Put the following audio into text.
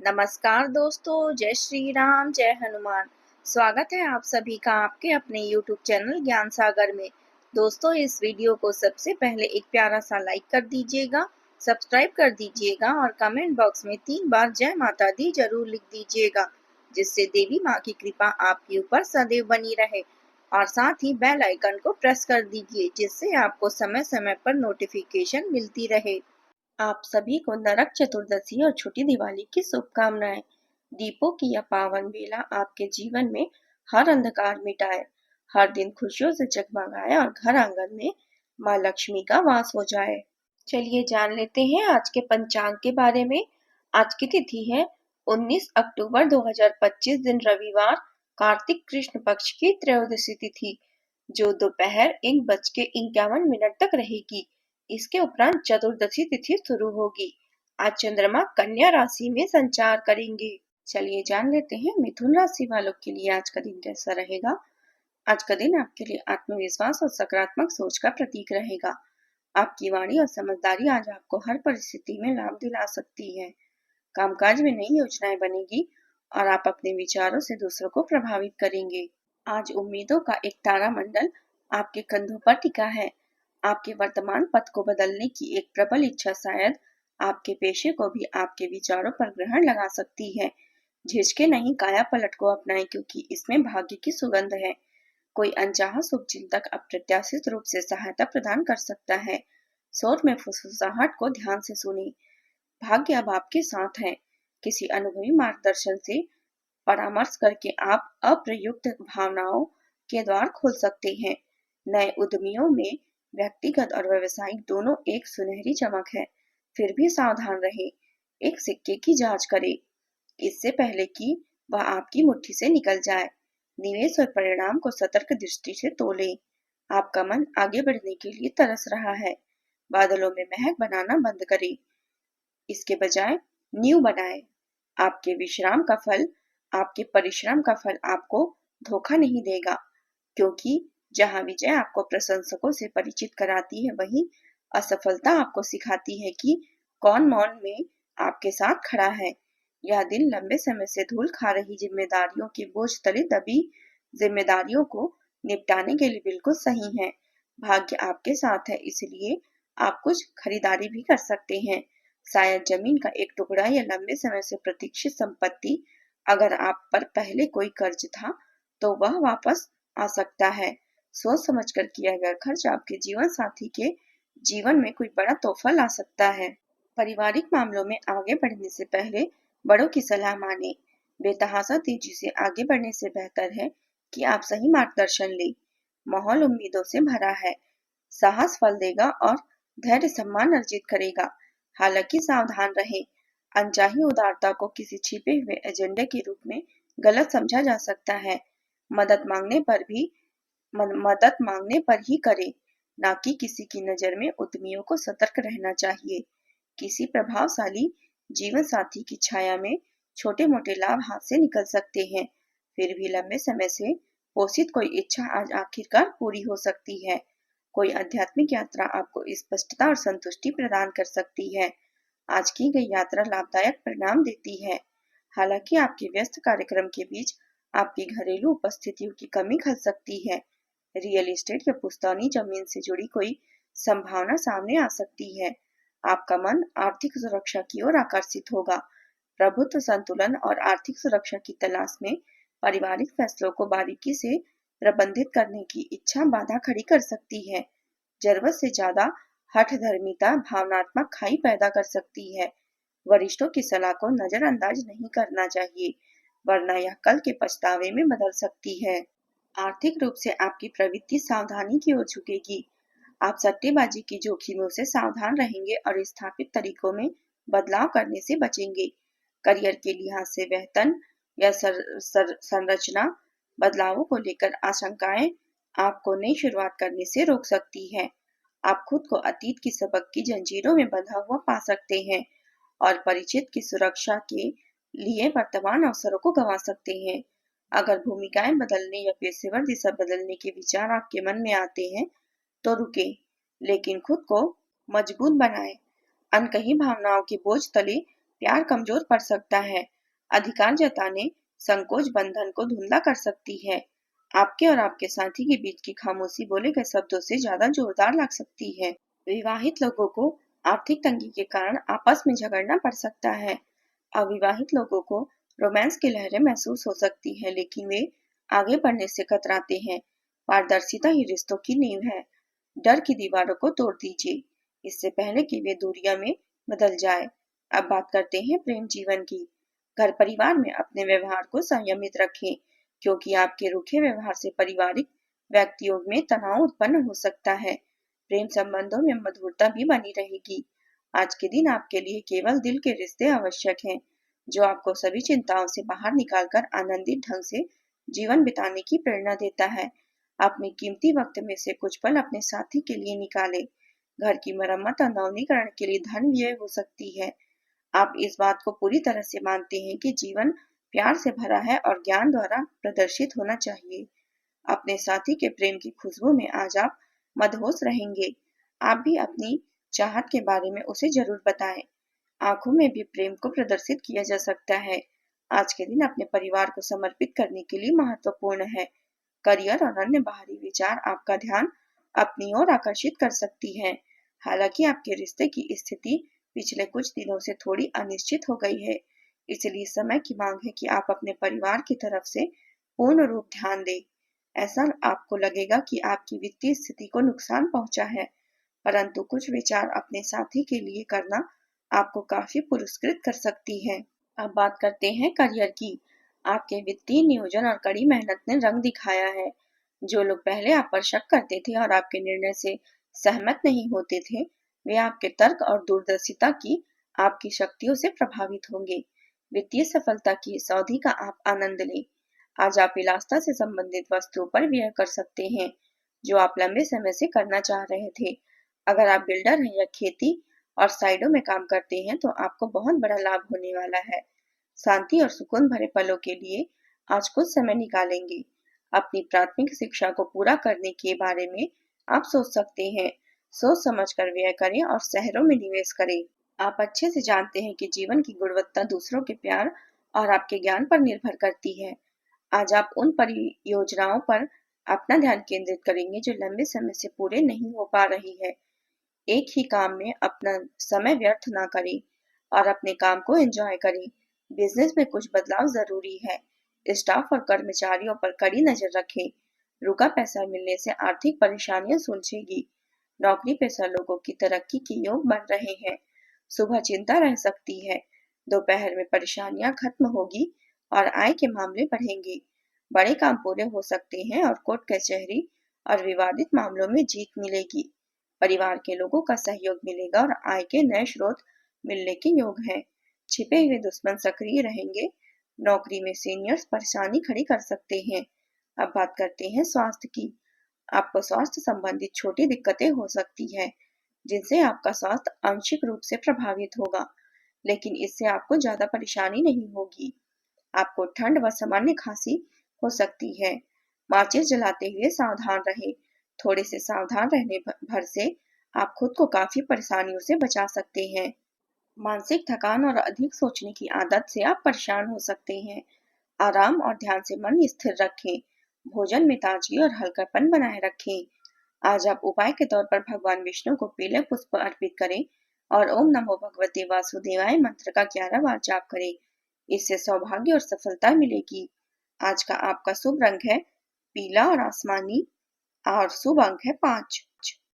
नमस्कार दोस्तों, जय श्री राम, जय हनुमान। स्वागत है आप सभी का आपके अपने YouTube चैनल ज्ञान सागर में। दोस्तों, इस वीडियो को सबसे पहले एक प्यारा सा लाइक कर दीजिएगा, सब्सक्राइब कर दीजिएगा और कमेंट बॉक्स में 3 बार जय माता दी जरूर लिख दीजिएगा, जिससे देवी माँ की कृपा आपके ऊपर सदैव बनी रहे। और साथ ही बेल आइकन को प्रेस कर दीजिए, जिससे आपको समय समय पर नोटिफिकेशन मिलती रहे। आप सभी को नरक चतुर्दशी और छोटी दिवाली की शुभकामनाएं। दीपों की यह पावन बेला आपके जीवन में हर अंधकार मिटाए, हर दिन खुशियों से जगमगाए और घर आंगन में माँ लक्ष्मी का वास हो जाए। चलिए जान लेते हैं आज के पंचांग के बारे में। आज की तिथि है 19 अक्टूबर 2025 दिन रविवार, कार्तिक कृष्ण पक्ष की त्रयोदशी तिथि, जो दोपहर 1:51 तक रहेगी। इसके उपरांत चतुर्दशी तिथि शुरू होगी। आज चंद्रमा कन्या राशि में संचार करेंगे। चलिए जान लेते हैं मिथुन राशि वालों के लिए आज का दिन कैसा रहेगा। आज का दिन आपके लिए आत्मविश्वास और सकारात्मक सोच का प्रतीक रहेगा। आपकी वाणी और समझदारी आज आपको हर परिस्थिति में लाभ दिला सकती है। कामकाज में नई योजनाएं बनेगी और आप अपने विचारों से दूसरों को प्रभावित करेंगे। आज उम्मीदों का एक तारामंडल आपके कंधों पर टिका है। आपके वर्तमान पथ को बदलने की एक प्रबल इच्छा शायद आपके पेशे को भी आपके विचारों पर ग्रहण लगा सकती है। झिझके नहीं, काया पलट को अपनाएं, क्योंकि इसमें भाग्य की सुगंध है। कोई अनचाहा शुभ चिंतक अप्रत्याशित रूप से सहायता प्रदान कर सकता है। शोर में फुसफुसाहट को ध्यान से सुने। भाग्य अब आपके साथ है। किसी अनुभवी मार्गदर्शन से परामर्श करके आप अप्रयुक्त भावनाओं के द्वार खोल सकते हैं। नए उद्यमियों में व्यक्तिगत और व्यवसायिक दोनों एक सुनहरी चमक है। फिर भी सावधान रहें। एक सिक्के की जांच करें, इससे पहले कि वह आपकी मुट्ठी से निकल जाए। निवेश और परिणाम को सतर्क दृष्टि से तोलें। आपका मन आगे बढ़ने के लिए तरस रहा है। बादलों में महक बनाना बंद करें, इसके बजाय नींव बनाएं। आपके विश्राम का फल, आपके परिश्रम का फल आपको धोखा नहीं देगा, क्योंकि जहां विजय आपको प्रशंसकों से परिचित कराती है, वहीं असफलता आपको सिखाती है कि कौन मौन में आपके साथ खड़ा है। यह दिन लंबे समय से धूल खा रही जिम्मेदारियों के बोझ तले दबी जिम्मेदारियों को निपटाने के लिए बिल्कुल सही है। भाग्य आपके साथ है, इसलिए आप कुछ खरीदारी भी कर सकते हैं। शायद जमीन का एक टुकड़ा या लंबे समय से प्रतीक्षित संपत्ति, अगर आप पर पहले कोई कर्ज था तो वह वापस आ सकता है। सोच समझकर किया गया खर्च आपके जीवन साथी के जीवन में कोई बड़ा तोहफा ला सकता है। पारिवारिक मामलों में आगे बढ़ने से पहले बड़ों की सलाह माने। बेतहाशा तेजी से आगे बढ़ने से बेहतर है कि आप सही मार्गदर्शन लें। माहौल उम्मीदों से भरा है। साहस फल देगा और धैर्य सम्मान अर्जित करेगा। हालांकि सावधान रहें। अनचाही उदारता को किसी छिपे हुए एजेंडे के रूप में गलत समझा जा सकता है। मदद मांगने पर ही करें, ना कि किसी की नजर में। उद्यमियों को सतर्क रहना चाहिए। किसी प्रभावशाली जीवन साथी की छाया में छोटे मोटे लाभ हाथ से निकल सकते हैं। फिर भी लंबे समय से पोषित कोई इच्छा आज आखिरकार पूरी हो सकती है। कोई आध्यात्मिक यात्रा आपको स्पष्टता और संतुष्टि प्रदान कर सकती है। आज की गई यात्रा लाभदायक परिणाम देती है। हालांकि आपके व्यस्त कार्यक्रम के बीच आपकी घरेलू उपस्थितियों की कमी खल सकती है। रियल एस्टेट या पुश्तैनी जमीन से जुड़ी कोई संभावना सामने आ सकती है। आपका मन आर्थिक सुरक्षा की ओर आकर्षित होगा। प्रभुत्व, संतुलन और आर्थिक सुरक्षा की तलाश में पारिवारिक फैसलों को बारीकी से प्रबंधित करने की इच्छा बाधा खड़ी कर सकती है। जरूरत से ज्यादा हठधर्मिता भावनात्मक खाई पैदा कर सकती है। वरिष्ठों की सलाह को नजरअंदाज नहीं करना चाहिए, वरना यह कल के पछतावे में बदल सकती है। आर्थिक रूप से आपकी प्रवृत्ति सावधानी की ओर झुकेगी। आप सट्टेबाजी की जोखिमों से सावधान रहेंगे और स्थापित तरीकों में बदलाव करने से बचेंगे। करियर के लिहाज से वेतन या संरचना बदलावों को लेकर आशंकाएं आपको नई शुरुआत करने से रोक सकती है। आप खुद को अतीत की सबक की जंजीरों में बंधा हुआ पा सकते हैं और परिचित की सुरक्षा के लिए वर्तमान अवसरों को गंवा सकते हैं। अगर भूमिकाएं बदलने या पेशेवर दिशा बदलने के विचार आपके मन में आते हैं तो रुके, लेकिन खुद को मजबूत बनाएं। अनकही भावनाओं के बोझ तले प्यार कमजोर पड़ सकता है। अधिकार जताने संकोच बंधन को धुंधला कर सकती है। आपके और आपके साथी के बीच की खामोशी बोले गए शब्दों से ज्यादा जोरदार लग सकती है। विवाहित लोगों को आर्थिक तंगी के कारण आपस में झगड़ना पड़ सकता है। अविवाहित लोगों को रोमांस की लहरें महसूस हो सकती है, लेकिन वे आगे बढ़ने से कतराते हैं। पारदर्शिता ही रिश्तों की नींव है। डर की दीवारों को तोड़ दीजिए, इससे पहले कि वे दूरियां में बदल जाए। अब बात करते हैं प्रेम जीवन की। घर परिवार में अपने व्यवहार को संयमित रखें, क्योंकि आपके रूखे व्यवहार से पारिवारिक व्यक्तियों में तनाव उत्पन्न हो सकता है। प्रेम संबंधों में मधुरता भी बनी रहेगी। आज के दिन आपके लिए केवल दिल के रिश्ते आवश्यक हैं, जो आपको सभी चिंताओं से बाहर निकालकर आनंदित ढंग से जीवन बिताने की प्रेरणा देता है। अपने कीमती वक्त में से कुछ पल अपने साथी के लिए निकालें। घर की मरम्मत और नवीनीकरण के लिए धन व्यय हो सकती है। आप इस बात को पूरी तरह से मानते हैं कि जीवन प्यार से भरा है और ज्ञान द्वारा प्रदर्शित होना चाहिए। अपने साथी के प्रेम की खुशबू में आज आप मदहोश रहेंगे। आप भी अपनी चाहत के बारे में उसे जरूर बताएं। आंखों में भी प्रेम को प्रदर्शित किया जा सकता है। आज के दिन अपने परिवार को समर्पित करने के लिए महत्वपूर्ण है। करियर और अन्य बाहरी विचार आपका ध्यान अपनी ओर आकर्षित कर सकती है। हालांकि आपके रिश्ते की स्थिति पिछले कुछ दिनों से थोड़ी अनिश्चित हो गई है, इसलिए समय की मांग है कि आप अपने परिवार की तरफ से पूर्ण रूप ध्यान दें। ऐसा आपको लगेगा कि आपकी वित्तीय स्थिति को नुकसान पहुंचा है, परंतु कुछ विचार अपने साथी के लिए करना आपको काफी पुरस्कृत कर सकती है। अब बात करते हैं करियर की। आपके वित्तीय नियोजन और कड़ी मेहनत ने रंग दिखाया है। जो लोग पहले आप पर शक करते थे और आपके निर्णय से सहमत नहीं होते थे, वे आपके तर्क और दूरदर्शिता की आपकी शक्तियों से प्रभावित होंगे। वित्तीय सफलता की इस अवधि का आप आनंद लें। आज आप विलासिता से संबंधित वस्तुओं पर व्यय कर सकते हैं, जो आप लंबे समय से करना चाह रहे थे। अगर आप बिल्डर हैं या खेती और साइडों में काम करते हैं, तो आपको बहुत बड़ा लाभ होने वाला है। शांति और सुकून भरे पलों के लिए आज कुछ समय निकालेंगे। अपनी प्राथमिक शिक्षा को पूरा करने के बारे में आप सोच सकते हैं। सोच समझ कर व्यय करें और शहरों में निवेश करें। आप अच्छे से जानते हैं कि जीवन की गुणवत्ता दूसरों के प्यार और आपके ज्ञान पर निर्भर करती है। आज आप उन परियोजनाओं पर अपना ध्यान केंद्रित करेंगे जो लंबे समय से पूरे नहीं हो पा रही है। एक ही काम में अपना समय व्यर्थ ना करें और अपने काम को एंजॉय करें। बिजनेस में कुछ बदलाव जरूरी है। स्टाफ और कर्मचारियों पर कड़ी नजर रखें। रुका पैसा मिलने से आर्थिक परेशानियां सुलझेगी। नौकरी पेशा लोगों की तरक्की के योग बन रहे हैं। सुबह चिंता रह सकती है, दोपहर में परेशानियां खत्म होगी और आय के मामले बढ़ेंगे। बड़े काम पूरे हो सकते हैं और कोर्ट कचहरी और विवादित मामलों में जीत मिलेगी। परिवार के लोगों का सहयोग मिलेगा और आय के नए स्रोत मिलने के योग हैं। छिपे हुए दुश्मन सक्रिय रहेंगे। नौकरी में सीनियर्स परेशानी खड़ी कर सकते हैं। अब बात करते हैं स्वास्थ्य की। आपको स्वास्थ्य संबंधित छोटी दिक्कतें हो सकती है, जिनसे आपका स्वास्थ्य आंशिक रूप से प्रभावित होगा, लेकिन इससे आपको ज्यादा परेशानी नहीं होगी। आपको ठंड व सामान्य खांसी हो सकती है। माचिस जलाते हुए सावधान रहें। थोड़े से सावधान रहने भर से आप खुद को काफी परेशानियों से बचा सकते हैं। मानसिक थकान और अधिक सोचने की आदत से आप परेशान हो सकते हैं। आराम और ध्यान से मन स्थिर रखें। भोजन में ताजगी और हल्कापन बनाए रखें। आज आप उपाय के तौर पर भगवान विष्णु को पीले पुष्प अर्पित करें और ओम नमो भगवते वासुदेवाय मंत्र का 11 बार जाप करें। इससे सौभाग्य और सफलता मिलेगी। आज का आपका शुभ रंग है पीला और आसमानी और शुभ अंक है 5।